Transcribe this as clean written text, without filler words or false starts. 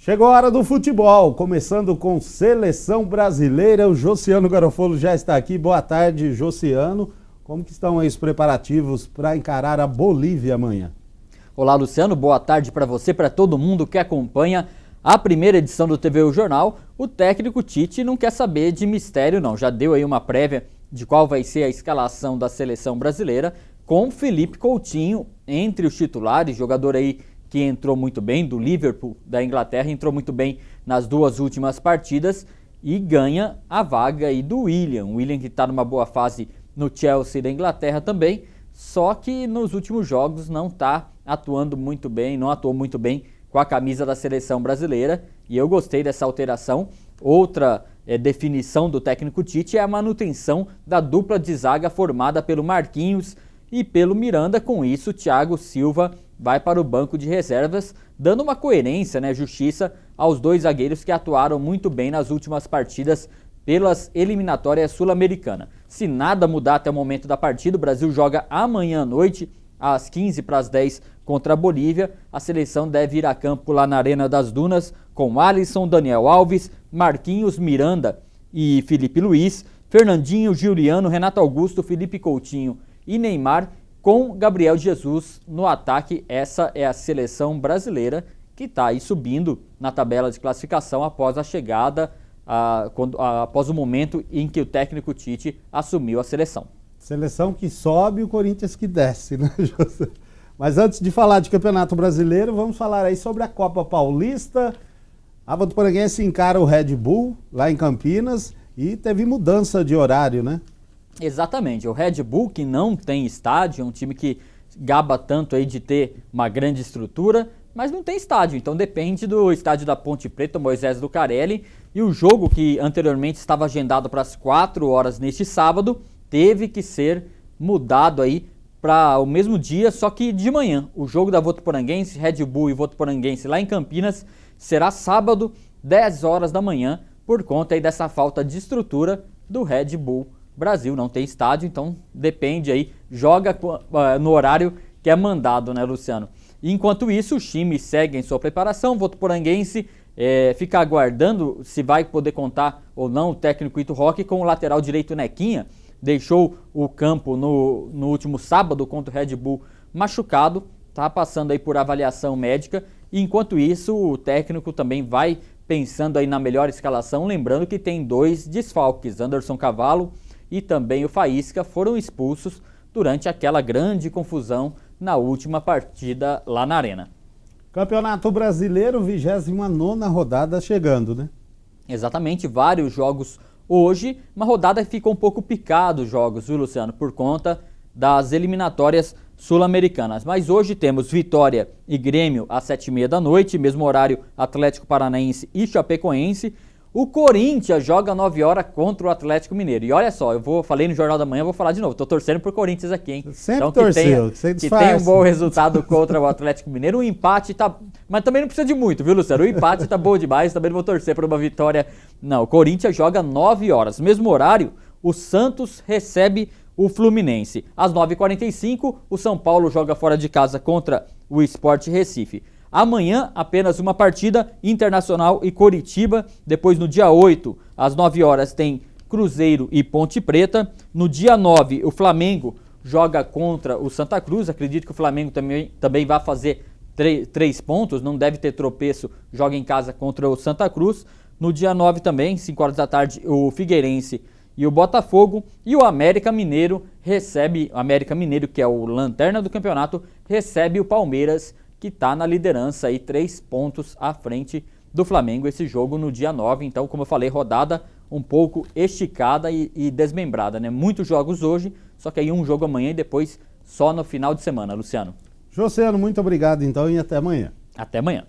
Chegou a hora do futebol, começando com Seleção Brasileira. O Josiano Garofolo já está aqui. Boa tarde, Josiano. Como que estão aí os preparativos para encarar a Bolívia amanhã? Olá, Luciano. Boa tarde para você, para todo mundo que acompanha a primeira edição do TV O Jornal. O técnico Tite não quer saber de mistério, não. Já deu aí uma prévia de qual vai ser a escalação da Seleção Brasileira, com Felipe Coutinho entre os titulares, jogador aí que entrou muito bem, do Liverpool da Inglaterra, entrou muito bem nas duas últimas partidas e ganha a vaga aí do William. O William que está numa boa fase no Chelsea da Inglaterra também, só que nos últimos jogos não está atuando muito bem, não atuou muito bem com a camisa da Seleção Brasileira, e eu gostei dessa alteração. Outra definição do técnico Tite é a manutenção da dupla de zaga formada pelo Marquinhos e pelo Miranda. Com isso, Thiago Silva vai para o banco de reservas, dando uma coerência, justiça aos dois zagueiros que atuaram muito bem nas últimas partidas pelas eliminatórias sul-americanas. Se nada mudar até o momento da partida, o Brasil joga amanhã à noite, às 15h10, contra a Bolívia. A seleção deve ir a campo lá na Arena das Dunas, com Alisson, Daniel Alves, Marquinhos, Miranda e Felipe Luiz, Fernandinho, Giuliano, Renato Augusto, Felipe Coutinho e Neymar, com Gabriel Jesus no ataque. Essa é a Seleção Brasileira que está aí subindo na tabela de classificação após a chegada, após o momento em que o técnico Tite assumiu a seleção. Seleção que sobe e o Corinthians que desce, né, José? Mas antes de falar de Campeonato Brasileiro, vamos falar aí sobre a Copa Paulista. A Votuporanguense encara o Red Bull lá em Campinas e teve mudança de horário, né? Exatamente, o Red Bull, que não tem estádio, é um time que gaba tanto aí de ter uma grande estrutura, mas não tem estádio, então depende do estádio da Ponte Preta, Moisés Lucarelli, e o jogo que anteriormente estava agendado para as 4 horas neste sábado, teve que ser mudado aí para o mesmo dia, só que de manhã. O jogo da Votuporanguense, Red Bull e Votuporanguense lá em Campinas, será sábado, 10 horas da manhã, por conta aí dessa falta de estrutura do Red Bull Brasil. Não tem estádio, então depende aí, joga no horário que é mandado, né, Luciano? E enquanto isso, os times seguem sua preparação. O Votuporanguense fica aguardando se vai poder contar ou não o técnico Ito Roque com o lateral direito Nequinha. Deixou o campo no último sábado contra o Red Bull machucado, está passando aí por avaliação médica. E enquanto isso, o técnico também vai pensando aí na melhor escalação, lembrando que tem 2 desfalques, Anderson Cavalo e também o Faísca, foram expulsos durante aquela grande confusão na última partida lá na Arena. Campeonato Brasileiro, 29ª rodada chegando, né? Exatamente, vários jogos hoje. Uma rodada que ficou um pouco picada os jogos, viu, Luciano? Por conta das eliminatórias sul-americanas. Mas hoje temos Vitória e Grêmio às 7h30 da noite, mesmo horário Atlético Paranaense e Chapecoense. O Corinthians joga 9 horas contra o Atlético Mineiro. E olha só, falei no Jornal da Manhã, vou falar de novo. Tô torcendo pro Corinthians aqui, hein? Sempre então, torceu, que tenha um bom resultado contra o Atlético Mineiro. O empate tá... Mas também não precisa de muito, viu, Luciano? O empate tá bom demais, também não vou torcer por uma vitória. Não, o Corinthians joga 9 horas. Mesmo horário, o Santos recebe o Fluminense. Às 9h45, o São Paulo joga fora de casa contra o Sport Recife. Amanhã, apenas uma partida, Internacional e Coritiba. Depois, no dia 8, às 9 horas, tem Cruzeiro e Ponte Preta. No dia 9, o Flamengo joga contra o Santa Cruz. Acredito que o Flamengo também vai fazer 3 pontos, não deve ter tropeço, joga em casa contra o Santa Cruz. No dia 9 também, 5 horas da tarde, o Figueirense e o Botafogo. E o América Mineiro que é o lanterna do campeonato, recebe o Palmeiras, que está na liderança aí, 3 pontos à frente do Flamengo. Esse jogo no dia 9, então, como eu falei, rodada um pouco esticada e desmembrada, né? Muitos jogos hoje, só que aí um jogo amanhã e depois só no final de semana, Luciano. Josiano, muito obrigado então e até amanhã. Até amanhã.